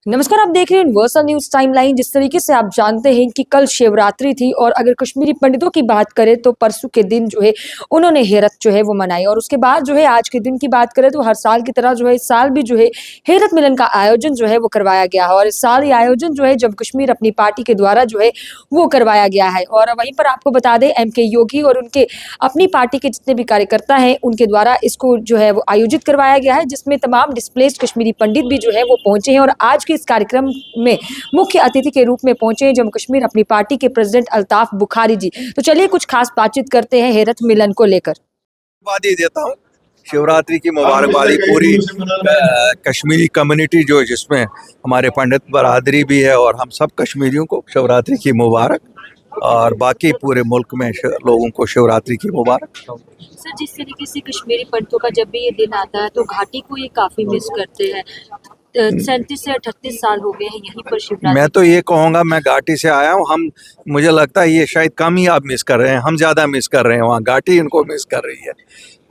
नमस्कार, आप देख रहे हैं यूनिवर्सल न्यूज टाइमलाइन। जिस तरीके से आप जानते हैं कि कल शिवरात्रि थी और अगर कश्मीरी पंडितों की बात करें तो परसों के दिन जो है उन्होंने हेरत जो है वो मनाई और उसके बाद जो है आज के दिन की बात करें तो हर साल की तरह जो है इस साल भी जो है हेरत मिलन का आयोजन जो है वो करवाया गया है और इस साल ये आयोजन जो है जम्मू कश्मीर अपनी पार्टी के द्वारा जो है वो करवाया गया है। और वहीं पर आपको बता दें एमके योगी और उनके अपनी पार्टी के जितने भी कार्यकर्ता हैं उनके द्वारा इसको जो है वो आयोजित करवाया गया है, जिसमें तमाम डिस्प्लेस्ड कश्मीरी पंडित भी जो है वो पहुंचे हैं और आज इस कार्यक्रम में मुख्य अतिथि के रूप में पहुंचे हैं जम्मू कश्मीर अपनी पार्टी के प्रेसिडेंट अल्ताफ बुखारी जी। तो चलिए कुछ खास बातचीत करते हैं हेरत मिलन को लेकर। मुबारकबादी देता हूँ, शिवरात्रि की मुबारकबादी पूरी कश्मीरी कम्युनिटी जो जिसमें हमारे पंडित बरादरी भी है और हम सब कश्मीरियों को शिवरात्रि की मुबारक और बाकी पूरे मुल्क में लोगों को शिवरात्रि की मुबारक। सर, जिस तरीके से कश्मीरी पंडितों का जब भी ये दिन आता है तो घाटी को ये काफी मिस करते हैं। 37 से 38 साल हो गए हैं यहीं पर शिवरात्रि। मैं तो ये कहूँगा, मैं घाटी से आया हूँ, हम मुझे लगता है ये शायद कम ही आप मिस कर रहे हैं, हम ज़्यादा मिस कर रहे हैं, वहाँ घाटी इनको मिस कर रही है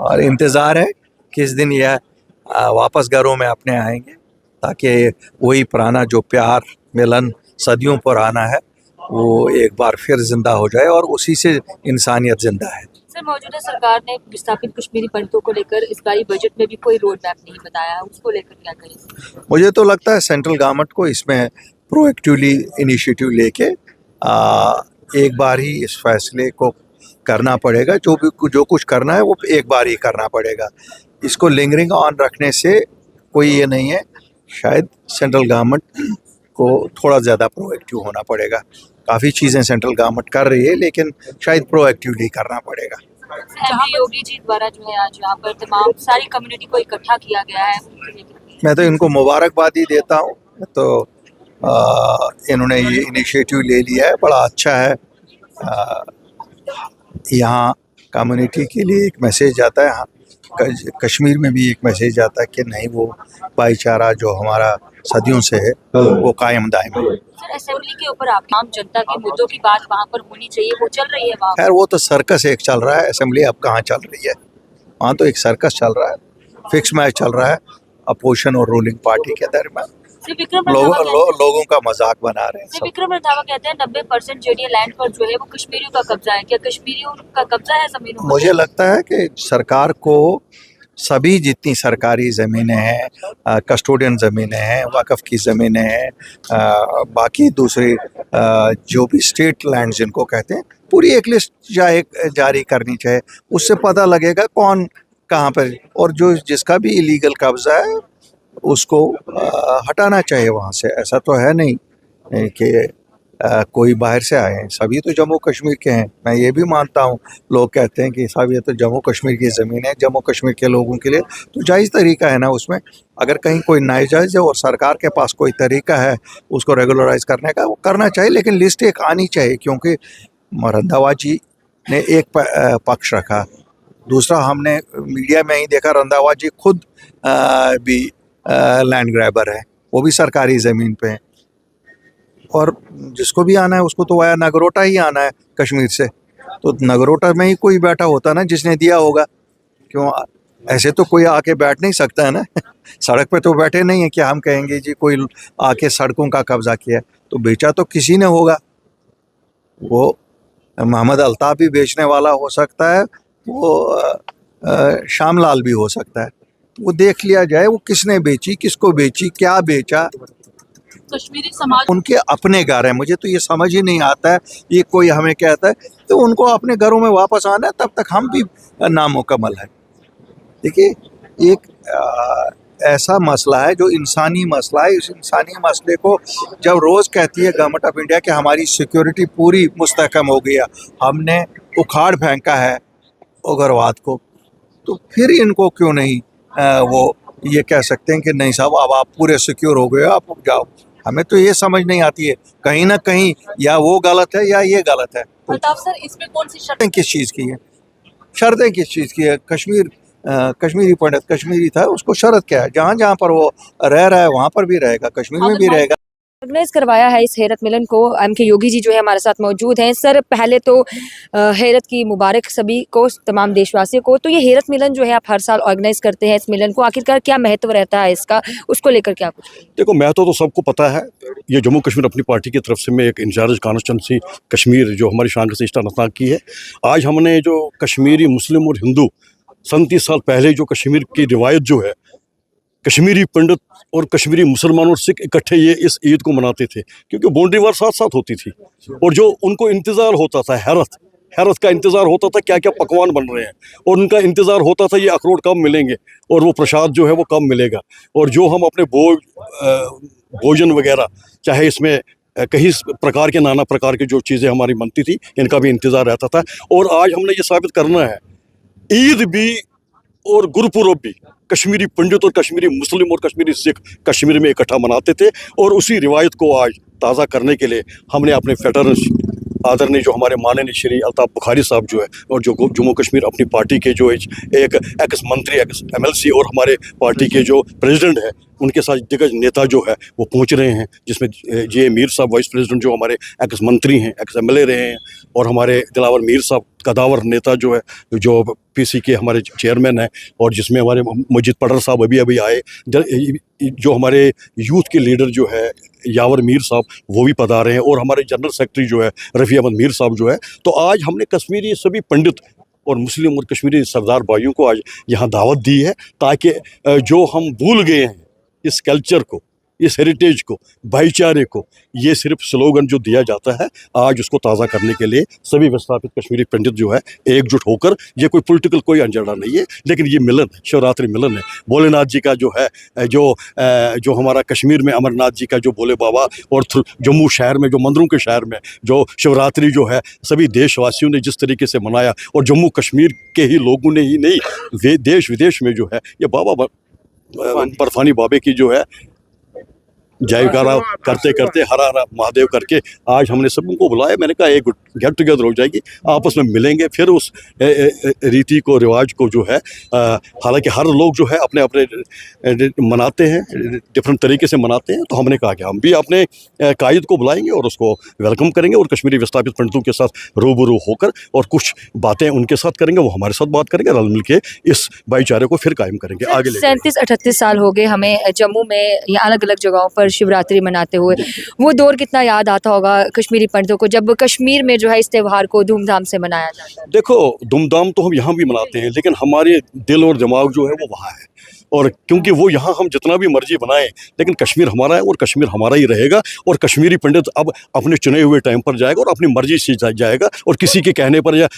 और इंतज़ार है किस दिन यह वापस घरों में अपने आएंगे ताकि वही पुराना जो प्यार मिलन सदियों पुराना है वो एक बार फिर जिंदा हो जाए और उसी से इंसानियत जिंदा है। सर, मौजूदा सरकार ने विस्थापित कश्मीरी पंडितों को लेकर इस बारी बजट में भी कोई रोड मैप नहीं बताया, उसको लेकर क्या करें? मुझे तो लगता है सेंट्रल गवर्नमेंट को इसमें प्रोएक्टिवली इनिशिएटिव लेके एक बार ही इस फैसले को करना पड़ेगा। जो कुछ करना है वो एक बार ही करना पड़ेगा। इसको लिंगरिंग ऑन रखने से कोई ये नहीं है। शायद सेंट्रल गवर्नमेंट को थोड़ा ज़्यादा प्रोएक्टिव होना पड़ेगा। काफ़ी चीज़ें सेंट्रल गवर्नमेंट कर रही है लेकिन शायद प्रोएक्टिवली करना पड़ेगा। एमके योगी जी द्वारा जो है आज यहाँ पर तमाम सारी कम्युनिटी को इकट्ठा किया गया है। मैं तो इनको मुबारकबादी देता हूँ। तो इन्होंने ये इनिशिएटिव ले लिया है, बड़ा अच्छा है। यहाँ कम्युनिटी के लिए एक मैसेज जाता है, कश्मीर में भी एक मैसेज आता है कि नहीं, वो भाईचारा जो हमारा सदियों से है वो कायम दायम है। सर, असेंबली के ऊपर आप आम जनता के मुद्दों की बात वहाँ पर होनी चाहिए, वो चल रही है वहाँ? खैर वो तो सर्कस एक चल रहा है, असेंबली अब कहाँ चल रही है, वहाँ तो एक सर्कस चल रहा है, फिक्स मैच चल रहा है अपोजिशन और रूलिंग पार्टी के दरमियान। लोगों का मजाक बना रहे हैं। विक्रम रंधावा कहते हैं 90% जेडीए लैंड पर जो है वो कश्मीरियों का कब्जा है। क्या कश्मीरियों का कब्जा है जमीनों? मुझे लगता है कि सरकार को सभी जितनी सरकारी ज़मीनें हैं, कस्टोडियन ज़मीनें हैं, वक़्फ़ की ज़मीनें हैं, बाकी दूसरी जो भी स्टेट लैंड जिनको कहते हैं, पूरी एक लिस्ट जारी करनी चाहिए। उससे पता लगेगा कौन कहाँ पर, और जो जिसका भी इलीगल कब्ज़ा है उसको हटाना चाहिए वहाँ से। ऐसा तो है नहीं कि कोई बाहर से आए हैं, सभी तो जम्मू कश्मीर के हैं। मैं ये भी मानता हूँ, लोग कहते हैं कि साहब ये तो जम्मू कश्मीर की ज़मीन है, जम्मू कश्मीर के लोगों के लिए तो जायज़ तरीका है ना उसमें। अगर कहीं कोई नाजायज़ है और सरकार के पास कोई तरीका है उसको रेगुलराइज करने का, वो करना चाहिए, लेकिन लिस्ट एक आनी चाहिए। क्योंकि रंधावा जी ने एक पक्ष रखा, दूसरा हमने मीडिया में ही देखा रंधावा जी खुद भी लैंड ग्रैबर है, वो भी सरकारी ज़मीन पे है और जिसको भी आना है उसको तो वाया नगरोटा ही आना है कश्मीर से, तो नगरोटा में ही कोई बैठा होता ना जिसने दिया होगा। क्यों ऐसे तो कोई आके बैठ नहीं सकता है ना सड़क पे तो बैठे नहीं है कि हम कहेंगे जी कोई आके सड़कों का कब्जा किया, तो बेचा तो किसी ने होगा। वो मोहम्मद अल्ताफ भी बेचने वाला हो सकता है, वो शामलाल भी हो सकता है, वो देख लिया जाए वो किसने बेची, किसको बेची, क्या बेचा। कश्मीरी समाज उनके अपने घर है, मुझे तो ये समझ ही नहीं आता है। ये कोई हमें कहता है तो उनको अपने घरों में वापस आना है, तब तक हम भी नामुकम्मल है। देखिए एक ऐसा मसला है जो इंसानी मसला है। इस इंसानी मसले को जब रोज़ कहती है गवर्नमेंट ऑफ इंडिया कि हमारी सिक्योरिटी पूरी मुस्तहकम हो गया, हमने उखाड़ फेंका है उग्रवाद को, तो फिर इनको क्यों नहीं वो ये कह सकते हैं कि नहीं साहब अब आप पूरे सिक्योर हो गए, आप जाओ। हमें तो ये समझ नहीं आती है, कहीं ना कहीं या वो गलत है या ये गलत है। अल्ताफ सर, इसमें कौन सी शर्तें किस चीज़ की है? शर्तें किस चीज़ की है? कश्मीरी पंडित कश्मीरी था, उसको शर्त क्या है? जहाँ जहाँ पर वो रह रहा है वहाँ पर भी रहेगा, कश्मीर में भी रहेगा। ऑर्गेनाइज करवाया है इस हैरत मिलन को। एमके योगी जी जो है हमारे साथ मौजूद हैं। सर, पहले तो हैरत की मुबारक सभी को, तमाम देशवासियों को। तो ये हैरत मिलन जो है आप हर साल ऑर्गेनाइज करते हैं, इस मिलन को आखिरकार क्या महत्व रहता है इसका, उसको लेकर क्या कुछ? देखो, महत्व तो सबको पता है। ये जम्मू कश्मीर अपनी पार्टी की तरफ से मैं एक इंचार्ज कॉन्स्टिट्यूंसी कश्मीर जो हमारी शान से अनातनाग की है। आज हमने जो कश्मीरी मुस्लिम और हिंदू 37 साल पहले जो कश्मीर की रिवायत जो है, कश्मीरी पंडित और कश्मीरी मुसलमान और सिख इकट्ठे ये इस ईद को मनाते थे, क्योंकि बाउंड्री वार साथ साथ होती थी। और जो उनको इंतज़ार होता था, हैरत का इंतज़ार होता था, क्या क्या पकवान बन रहे हैं, और उनका इंतज़ार होता था ये अखरोट कब मिलेंगे और वो प्रसाद जो है वो कब मिलेगा। और जो हम अपने भोजन वगैरह, चाहे इसमें कई प्रकार के, नाना प्रकार के जो चीज़ें हमारी बनती थी, इनका भी इंतज़ार रहता था। और आज हमने ये साबित करना है, ईद भी और गुरुपुरब भी कश्मीरी पंडित और कश्मीरी मुस्लिम और कश्मीरी सिख कश्मीर में इकट्ठा मनाते थे। और उसी रिवायत को आज ताज़ा करने के लिए हमने अपने वेटरन्स आदरणीय जो हमारे माननीय श्री अल्ताफ बुखारी साहब जो है, और जो जम्मू कश्मीर अपनी पार्टी के जो एक एक्स मंत्री, एक्स MLC और हमारे पार्टी के जो प्रेसिडेंट है, उनके साथ दिग्गज नेता जो है वो पहुंच रहे हैं, जिसमें जे मीर साहब वाइस प्रेसिडेंट जो हमारे एक्स मंत्री हैं, एक्स MLA रहे हैं, और हमारे दिलावर मीर साहब कदावर नेता जो है, जो PC के हमारे चेयरमैन हैं, और जिसमें हमारे मजीद पडर साहब अभी आए, जो हमारे यूथ के लीडर जो है यावर मीर साहब वो भी पधारे हैं, और हमारे जनरल सेक्रेटरी जो है रफ़ी अहमद मीर साहब जो है। तो आज हमने कश्मीरी सभी पंडित और मुस्लिम और कश्मीरी सरदार भाइयों को आज यहाँ दावत दी है, ताकि जो हम भूल गए हैं इस कल्चर को, इस हेरिटेज को, भाईचारे को, ये सिर्फ स्लोगन जो दिया जाता है, आज उसको ताज़ा करने के लिए सभी विस्थापित कश्मीरी पंडित जो है एकजुट होकर, ये कोई पॉलिटिकल कोई अंजड़ा नहीं है, लेकिन ये मिलन है, शिवरात्रि मिलन है। भोलेनाथ जी का जो है, जो हमारा कश्मीर में अमरनाथ जी का जो भोले बाबा, और जम्मू शहर में जो मंदिरों के शहर में जो शिवरात्रि जो है सभी देशवासियों ने जिस तरीके से मनाया, और जम्मू कश्मीर के ही लोगों ने ही नहीं, देश विदेश में जो है ये बाबा बर्फानी बाबे की जो है जयकारा करते करते हरा हरा महादेव करके आज हमने सबको बुलाया। मैंने कहा एक गेट टुगेदर हो जाएगी, आपस में मिलेंगे, फिर उस रीति को, रिवाज को जो है, हालांकि हर लोग जो है अपने अपने मनाते हैं, डिफरेंट तरीके से मनाते हैं। तो हमने कहा कि हम भी अपने कायद को बुलाएंगे और उसको वेलकम करेंगे, और कश्मीरी विस्थापित पंडितों के साथ रूबरू होकर और कुछ बातें उनके साथ करेंगे, वो हमारे साथ बात करेंगे, रल मिल के इस भाईचारे को फिर कायम करेंगे आगे। 37-38 साल हो गए हमें जम्मू में या अलग अलग जगहों पर शिवरात्रि मनाते हुए। वो दौर कितना याद आता होगा कश्मीरी पंडितों को, जब कश्मीर में जो है इस त्यौहार को धूमधाम से मनाया जाता है? देखो, धूमधाम तो हम यहाँ भी मनाते हैं, लेकिन हमारे दिल और दिमाग जो है वो वहाँ है। और क्योंकि वो यहाँ हम जितना भी मर्जी बनाएं, लेकिन कश्मीर हमारा है और कश्मीर हमारा ही रहेगा। और कश्मीरी पंडित अब अपने चुने हुए टाइम पर जाएगा और अपनी मर्जी से जाएगा, और किसी के कहने पर या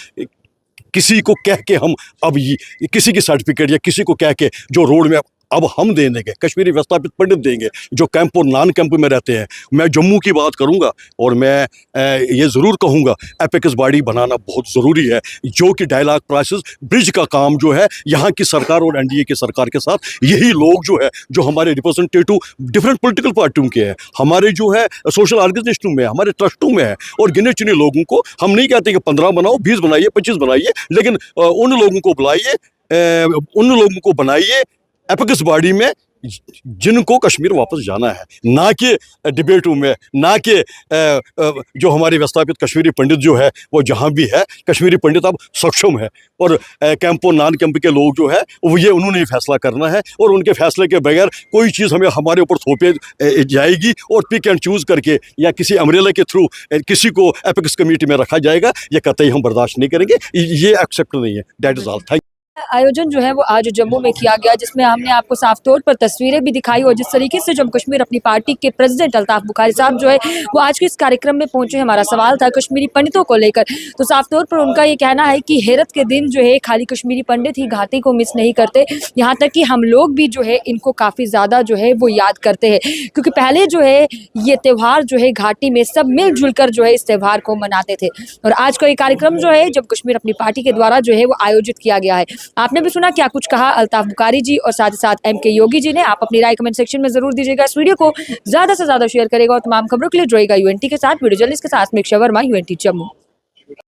किसी को कह के हम अब ये किसी की सर्टिफिकेट या किसी को कह के जो रोड में अब हम दे देंगे, कश्मीरी विस्थापित पंडित देंगे जो कैंप और नॉन कैंप में रहते हैं। मैं जम्मू की बात करूंगा, और मैं ये ज़रूर कहूंगा एपेक्स बॉडी बनाना बहुत ज़रूरी है, जो कि 2.5 लाख प्राइसेस ब्रिज का काम जो है यहाँ की सरकार और NDA की सरकार के साथ, यही लोग जो है, जो हमारे रिप्रेजेंटेटिव डिफरेंट पॉलिटिकल पार्टियों के हैं, हमारे जो है सोशल ऑर्गेनाइजेशनों में, हमारे ट्रस्टों में है, और गिने चुने लोगों को हम नहीं कहते कि 15 बनाओ, 20 बनाइए, 25 बनाइए, लेकिन उन लोगों को बुलाइए, उन लोगों को बनाइए एपेक्स बॉडी में जिनको कश्मीर वापस जाना है, ना कि डिबेटों में, ना कि जो हमारे विस्थापित कश्मीरी पंडित जो है वो जहाँ भी है, कश्मीरी पंडित अब सक्षम है, और कैंप और नॉन कैंप के लोग जो है वो ये उन्होंने ही फैसला करना है, और उनके फैसले के बगैर कोई चीज़ हमें हमारे ऊपर थोपे जाएगी और पिक एंड चूज़ करके या किसी अम्ब्रेला के थ्रू किसी को एपेक्स कमेटी में रखा जाएगा, ये कतई हम बर्दाश्त नहीं करेंगे, ये एक्सेप्ट नहीं है। That is all. थैंक। आयोजन जो है वो आज जम्मू में किया गया, जिसमें हमने आपको साफ तौर पर तस्वीरें भी दिखाई, और जिस तरीके से जम्मू कश्मीर अपनी पार्टी के प्रेसिडेंट अल्ताफ बुखारी साहब जो है वो आज के इस कार्यक्रम में पहुंचे। हमारा सवाल था कश्मीरी पंडितों को लेकर, तो साफ तौर पर उनका ये कहना है कि हैरत के दिन जो है खाली कश्मीरी पंडित ही घाटी को मिस नहीं करते, यहाँ तक कि हम लोग भी जो है इनको काफ़ी ज़्यादा जो है वो याद करते हैं, क्योंकि पहले जो है ये त्यौहार जो है घाटी में सब मिलजुल कर जो है इस त्यौहार को मनाते थे। और आज का ये कार्यक्रम जो है जम्मू कश्मीर अपनी पार्टी के द्वारा जो है वो आयोजित किया गया है। आपने भी सुना क्या कुछ कहा अल्ताफ बुखारी जी और साथ ही साथ MK योगी जी ने। आप अपनी राय कमेंट सेक्शन में जरूर दीजिएगा, इस वीडियो को ज्यादा से ज्यादा शेयर करेगा, और तमाम खबरों के लिए जुड़ेगा UNT के साथ, वीडियो जर्नलिस्ट के साथ मेघा वर्मा, UNT जम्मू।